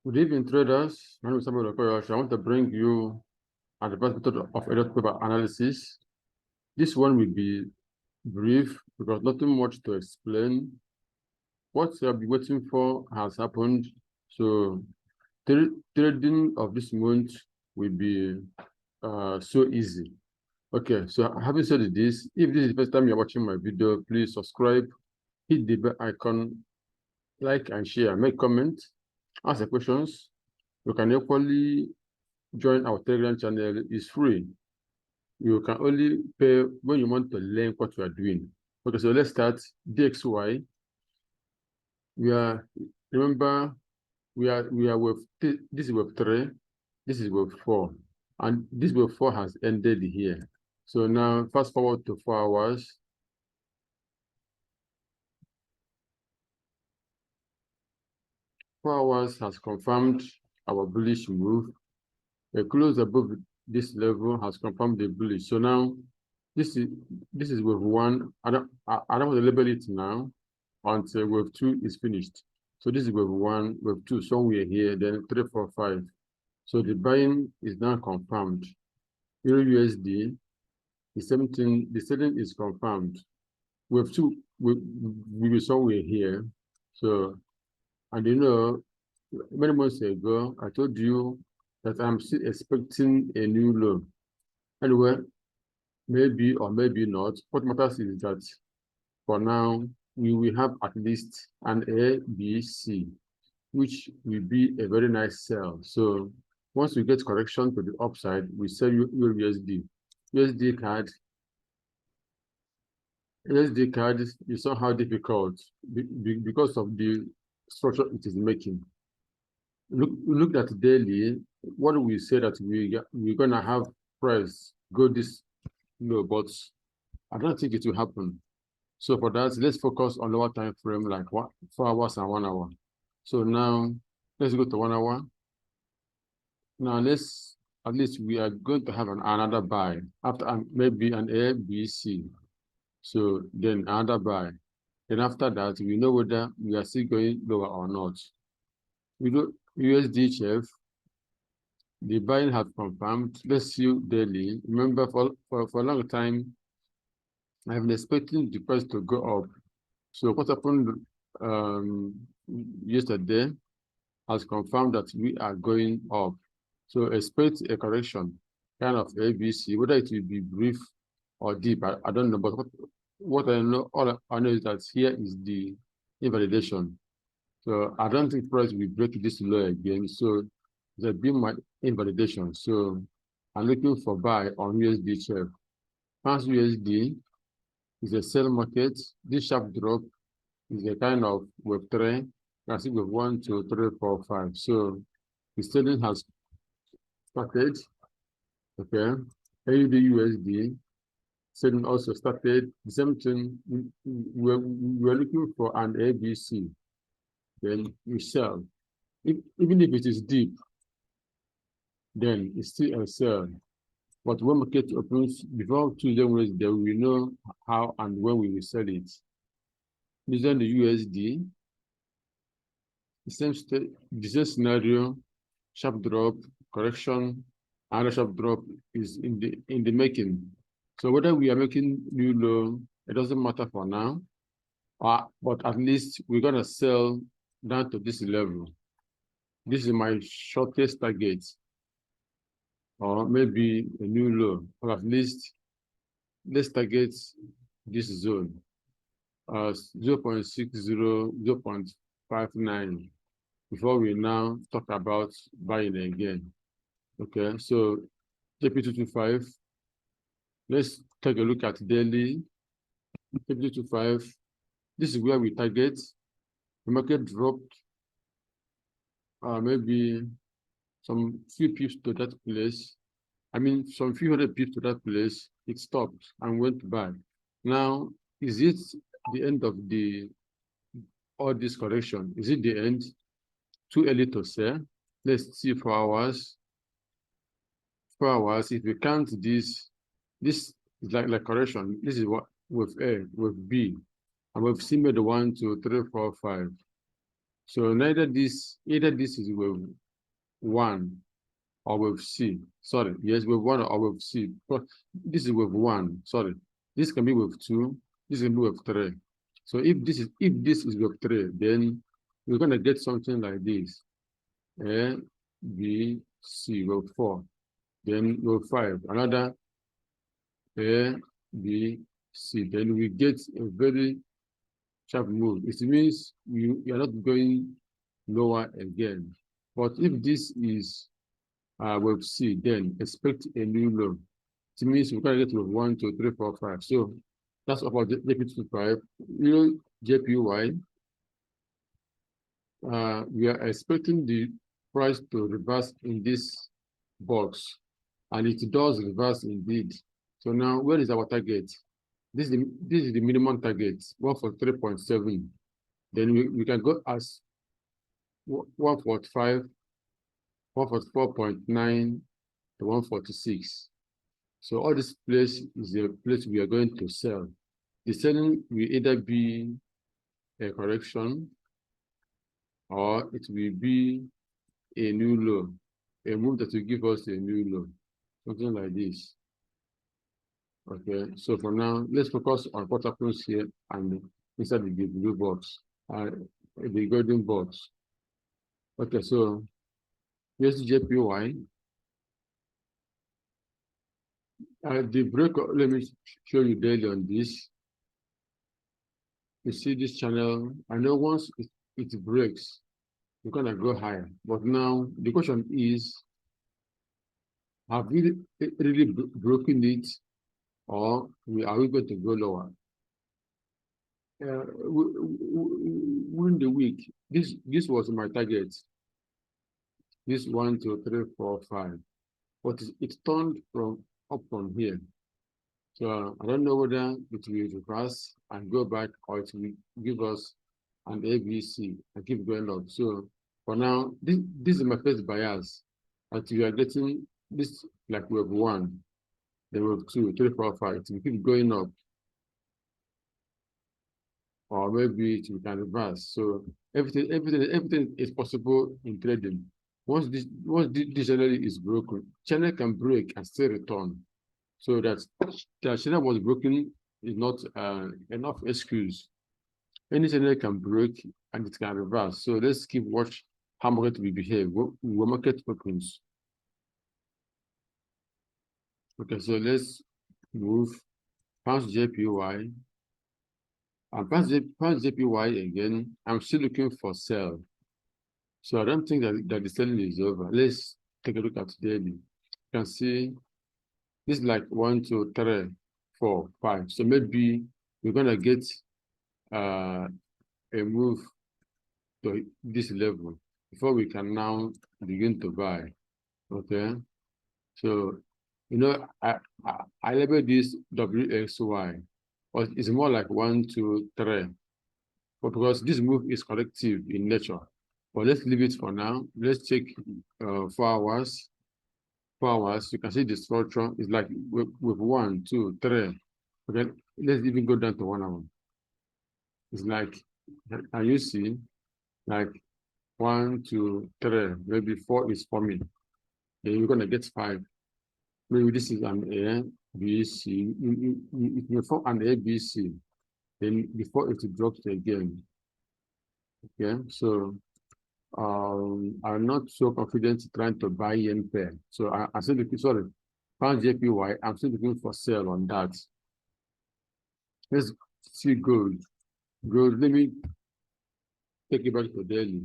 Good evening, traders. My name is Okoyeocha. I want to bring you an advanced method of Elliott Wave analysis. This one will be brief because nothing much to explain. What you'll be waiting for has happened. So trading of this month will be so easy. Okay, so having said this, if this is the first time you're watching my video, please subscribe, hit the bell icon, like and share, make comments, ask the questions. You can equally join our Telegram channel. Is free. You can only pay when you want to learn what you are doing. Okay, so let's start. DXY. Remember we are with this is wave 3, this is wave 4, and this wave 4 has ended here. So now fast forward to 4 hours. Has confirmed our bullish move. A close above this level has confirmed the bullish. So now this is wave 1. I don't want to label it now until wave 2 is finished. So this is wave 1, wave 2 somewhere here, then 3, 4, 5. So the buying is now confirmed. Euro USD, the same thing, the selling is confirmed. Wave 2 will be somewhere here. So, and you know, many months ago, I told you that I'm still expecting a new low. Anyway, maybe or maybe not. What matters is that for now, we will have at least an A, B, C, which will be a very nice sell. So once we get correction to the upside, we sell USD. USD card is somehow difficult because of the structure it is making. Look at daily. What we say that we're gonna have price go this low, but I don't think it will happen. So for that, let's focus on lower time frame like 4 hours and 1 hour. So now let's go to 1 hour. Now at least we are going to have another buy after maybe an A, B, C. So then another buy. Then after that, we know whether we are still going lower or not. We do USD chef. The buying has confirmed. Let's see daily. Remember, for a long time, I have been expecting the price to go up. So what happened yesterday has confirmed that we are going up. So expect a correction, kind of ABC, whether it will be brief or deep, I don't know. But what I know, all I know is that here is the invalidation. So I don't think price will break this low again. So there'll be my invalidation. So I'm looking for buy on USD share. Pounds USD is a sell market. This sharp drop is a kind of wave 3. I see wave 1, 2, 3, 4, 5. So the selling has started. Okay. AUD USD selling also started. The same thing. We're looking for an ABC. Then we sell. Even if it is deep, then it's still a sell. But when market opens before Tuesday, Wednesday, we know how and when we will sell it. This is the USD. The same scenario, sharp drop, correction, another sharp drop is in the making. So whether we are making new low, it doesn't matter for now. But at least we're gonna sell down to this level. This is my shortest target, or maybe a new low, or at least let's target this zone, 0.60, 0.59, before we now talk about buying again. Okay, so JP225, let's take a look at daily. JP225, this is where we target. The market dropped maybe some few pips to that place. I mean, some few hundred pips to that place. It stopped and went back. Now, is it the end of all this correction? Is it the end? Too early to say. Let's see 4 hours. 4 hours. If we count this is like correction. This is what with A, with B, and we've C made 1, 2, 3, 4, 5. So either this is wave 1 or wave C. Sorry, yes, wave 1 or wave C. But this is wave 1. Sorry, this can be wave 2. This can be wave 3. So if this is wave 3, then we're gonna get something like this: A, B, C, wave 4. Then wave 5, another A, B, C. Then we get a very sharp move. It means you are not going lower again. But if this is wave C, then expect a new low. It means we're going to get wave 1, 2, 3, 4, 5. So that's about JP25. JPY, we are expecting the price to reverse in this box, and it does reverse indeed. So now, where is our target? This is the minimum target, 143.7. Then we can go as 145, 144.9 to 146. So all this place is a place we are going to sell. The selling will either be a correction or it will be a new low, a move that will give us a new low, something like this. Okay, so for now, let's focus on what happens here and inside the blue box, the golden box. Okay, so here's JPY. The break, let me show you daily on this. You see this channel, I know once it breaks, we're gonna go higher. But now the question is, have we really broken it, or are we going to go lower? Within the week, this was my target. This 1, 2, 3, 4, 5. But it turned up from here. So I don't know whether it will reverse and go back, or it will give us an ABC and keep going up. So for now, this is my first bias. Until we are getting this like wave 1, then wave 2, 3, 4, 5. It will keep going up, or maybe it can reverse. So everything is possible in trading. Once this channel is broken, channel can break and still return. So that the channel was broken is not enough excuse. Any channel can break and it can reverse. So let's keep watch how market will behave when market opens. Okay, so let's move past JPY. And past JPY again, I'm still looking for sell. So I don't think that the selling is over. Let's take a look at daily. You can see this is like 1, 2, 3, 4, 5. So maybe we're gonna get a move to this level before we can now begin to buy. Okay, so I label this WXY, but it's more like 1, 2, 3. But because this move is corrective in nature, but let's leave it for now. Let's check 4 hours. 4 hours. You can see the structure is like with 1, 2, 3. Okay, let's even go down to 1 hour. It's like, can you see, like 1, 2, 3, maybe 4 is forming. Then you're gonna get 5. Maybe this is an A, B, C. It may form an A, B, C. Then before it drops again. Okay, so I'm not so confident trying to buy yen pair. So I'm still looking, sorry, pound JPY, I'm still looking for sale on that. Let's see gold. Gold, let me take it back to daily.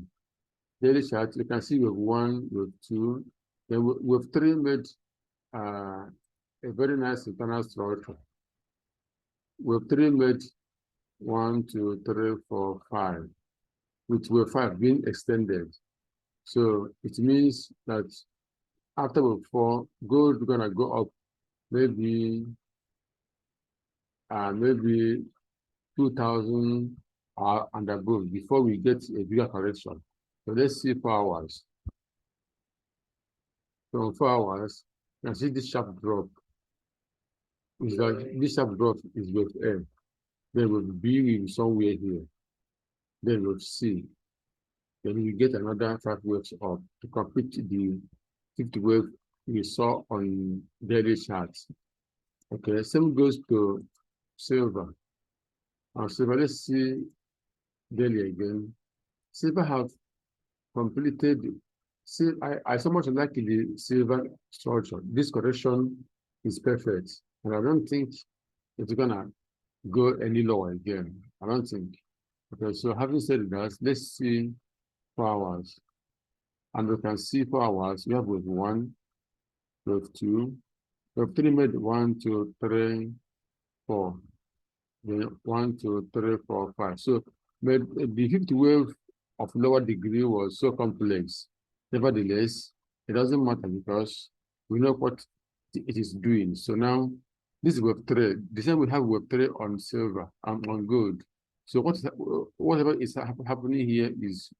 Daily chart, you can see with 1, with 2, then with 3 made a very nice internal structure. With 3 made 1, 2, 3, 4, 5, with wave 5 being extended. So it means that after wave 4, gold is gonna go up maybe 2,000 and above before we get a bigger correction. So let's see 4 hours. So 4 hours, you can see this sharp drop. This sharp drop is wave A. Then wave B will be somewhere here. Then wave C. then we get another 5 waves up to complete the 5th wave we saw on daily charts. Okay, same goes to silver. Silver, let's see daily again. Silver have completed. See, I so much like the silver structure. This correction is perfect, and I don't think it's gonna go any lower again. I don't think. Okay, so having said that, let's see 4 hours. And we can see 4 hours. We have wave 1, wave 2, wave 3 made 1, 2, 3, 4. Then 1, 2, 3, 4, 5. So the 5th wave of lower degree was so complex. Nevertheless, it doesn't matter because we know what it is doing. So now this is wave 3. The same we have wave 3 on silver and on gold. So whatever is happening here is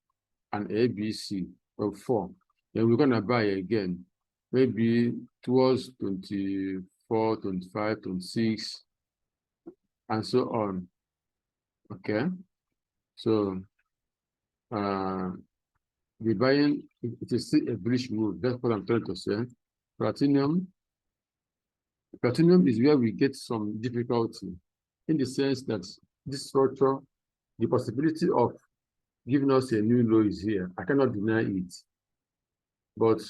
an ABC of 4. Then we're gonna buy again, maybe towards 24, 25, 26, and so on. Okay, so the buying, it is still a bullish move. That's what I'm trying to say. Platinum is where we get some difficulty in the sense that this structure, the possibility of giving us a new low is here. I cannot deny it. But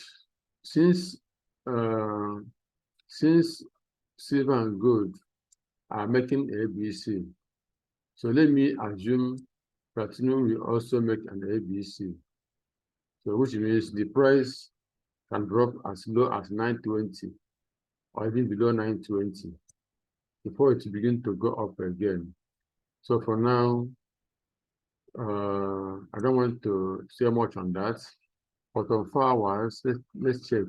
since silver and gold are making ABC, so let me assume platinum will also make an ABC. So which means the price can drop as low as 920 or even below 920 before it begin to go up again. So for now, I don't want to say much on that. But on 4 hours, let's check.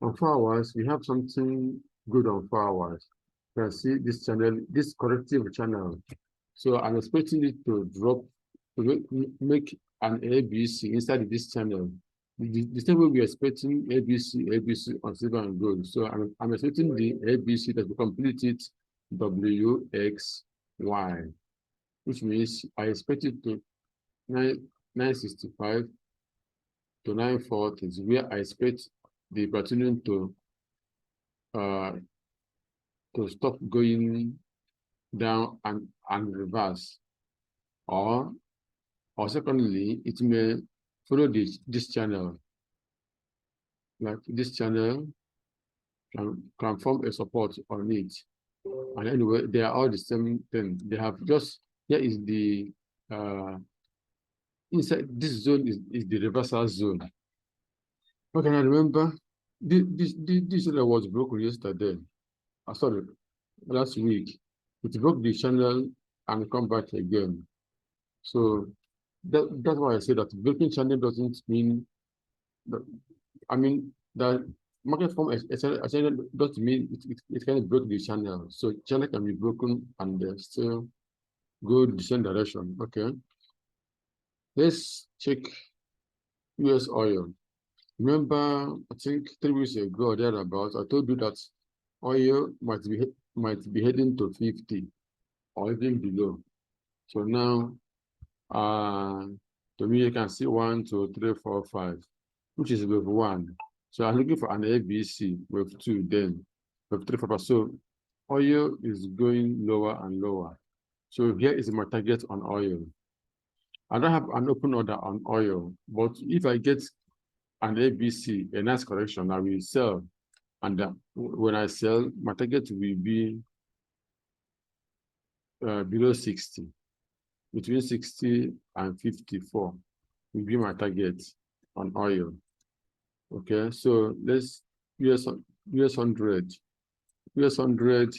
On 4 hours, we have something good on 4 hours. You can see this channel, this corrective channel. So I'm expecting it to drop, to make an ABC inside this channel. The same way we're expecting ABC on silver and gold. So I'm expecting the ABC that will complete it WXY, which means I expect it to 965 to 940 is where I expect the platinum to stop going down and reverse, or secondly, it may follow this channel. Like this channel can form a support on it. And anyway, they are all the same thing. They have just, here is the inside this zone is the reversal zone. Okay, I remember this channel was broken yesterday. Sorry, last week. It broke the channel and come back again. So that's why I say that breaking channel doesn't mean that, I mean that market form a channel doesn't mean it can break the channel. So channel can be broken and still go the same direction. Okay. Let's check US oil. Remember, I think 3 weeks ago or thereabouts, I told you that oil might be heading to 50 or even below. So now, to me, you can see 1, 2, 3, 4, 5, which is wave 1. So I'm looking for an ABC, wave 2, then wave 3, 4, 5. So oil is going lower and lower. So here is my target on oil. I don't have an open order on oil, but if I get an ABC, a nice correction, I will sell. And when I sell, my target will be below 60. Between 60 and 54 will be my target on oil. Okay, so let's US 100. US 100,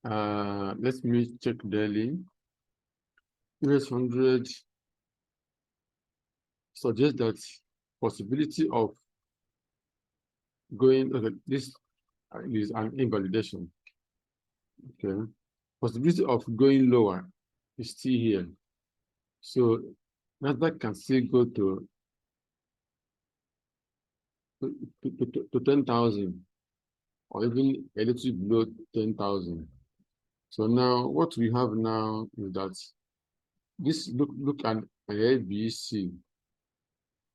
let me check daily. US 100 suggests that possibility of going, okay, this is an invalidation. Okay, possibility of going lower is still here. So Nasdaq can still go to 10,000 or even a little below 10,000. So now what we have now is that this look at ABC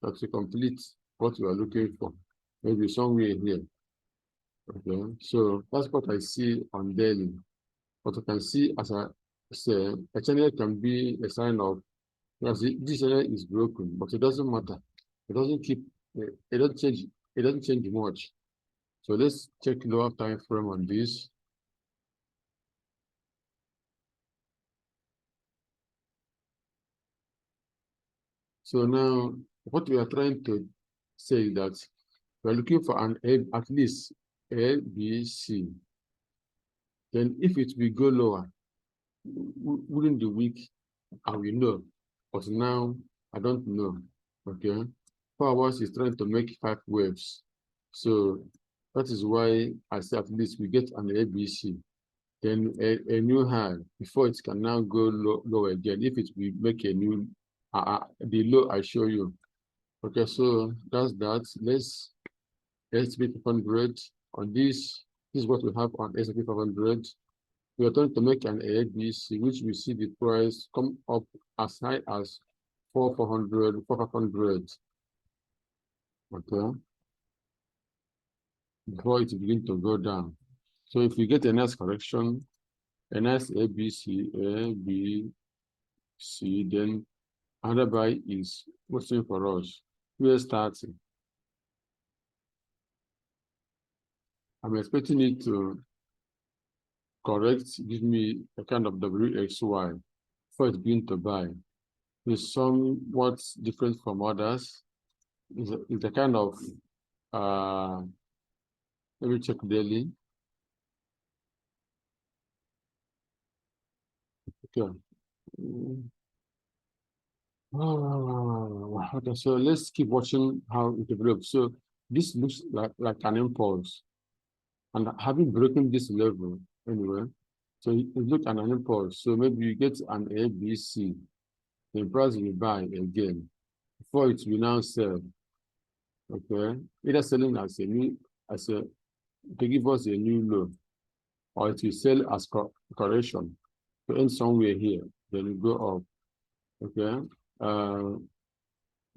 to complete what you are looking for, maybe somewhere here. Okay, so that's what I see on daily. What I can see as I say, a channel can be a sign of, because this channel is broken, but it doesn't matter. It doesn't keep, it doesn't change. It doesn't change much. So let's check lower time frame on this. So now, what we are trying to say is that we are looking for an A, at least A, B, C. Then if it will go lower, within the week, I will know. But now, I don't know. Okay? 4 hours is trying to make 5 waves. So that is why I say at least we get an ABC. Then a new high before it can now go low again. If it will make a new, the low I show you. Okay, so that's that. Let's S&P 500 on this. This is what we have on S&P 500. We are trying to make an ABC, which we see the price come up as high as 4,400, 4,500. Okay, before it begins to go down. So if we get a nice correction, a nice ABC, then another buy is waiting for us. We are starting. I'm expecting it to correct, give me a kind of WXY before it begins to buy. It's somewhat different from others. It's a kind of, let me check daily. Okay. Okay, so let's keep watching how it develops. So this looks like an impulse. And having broken this level anyway, so it looks like an impulse. So maybe you get an ABC, the price will buy again before it will now sell. Okay, either selling as a new, to give us a new low, or it will sell as correction to end somewhere here, then you go up. Okay,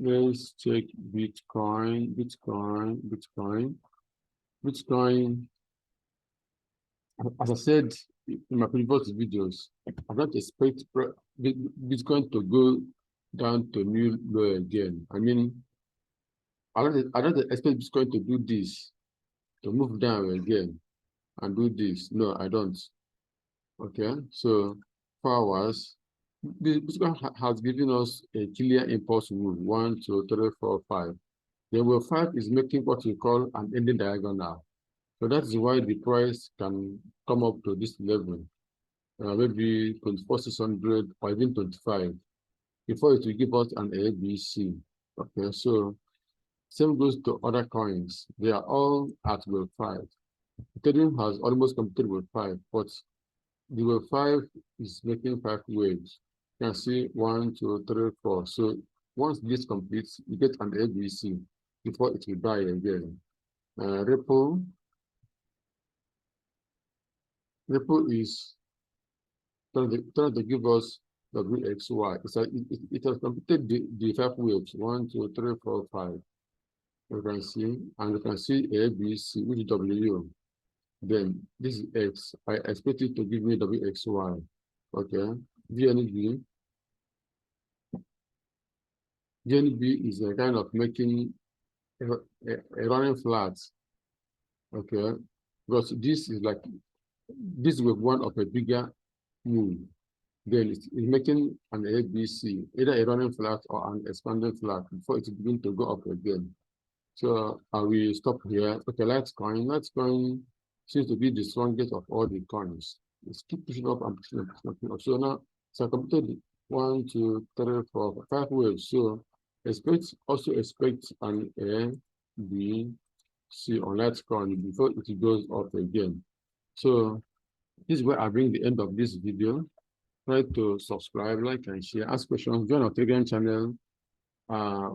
let's check Bitcoin. As I said in my previous videos, I don't expect Bitcoin to go down to new low again. I mean, I don't expect Bitcoin to do this, to move down again and do this. No, I don't. Okay, so 4 hours. Bitcoin has given us a clear impulse move: 1, 2, 3, 4, 5. Then wave 5 is making what we call an ending diagonal. So that is why the price can come up to this level, maybe 24,600 or even 25, before it will give us an ABC. Okay, so same goes to other coins. They are all at wave 5. Ethereum has almost completed wave 5, but the wave 5 is making 5 waves. You can see 1, 2, 3, 4. So once this completes, you get an ABC before it will die again. Ripple is trying to give us WXY. It has completed the 5 waves: 1, 2, 3, 4, 5. You can see, and you can see ABC, which is W. Then this is X. I expect it to give me WXY. Okay. VNB is a kind of making a running flat. Okay. Because this is like, this wave 1 of a bigger move. Then it's making an ABC, either a running flat or an expanding flat before it begins to go up again. So I will stop here. Okay, Litecoin seems to be the strongest of all the coins. It's keep pushing up and pushing up, pushing up. So now, so I completed 1, 2, 3, 4, 5 waves. So also expect an A, B, C on Litecoin before it goes up again. So this is where I bring the end of this video. Try to subscribe, like, and share. Ask questions. Join our Telegram channel.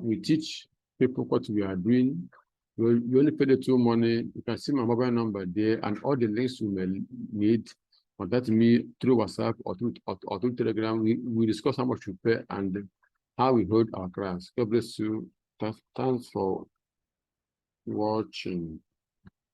We teach people what we are doing. You only pay the 2 money. You can see my mobile number there and all the links you may need contact me through WhatsApp or through Telegram. We discuss how much we pay and how we hold our clients. God bless you. Thanks for watching.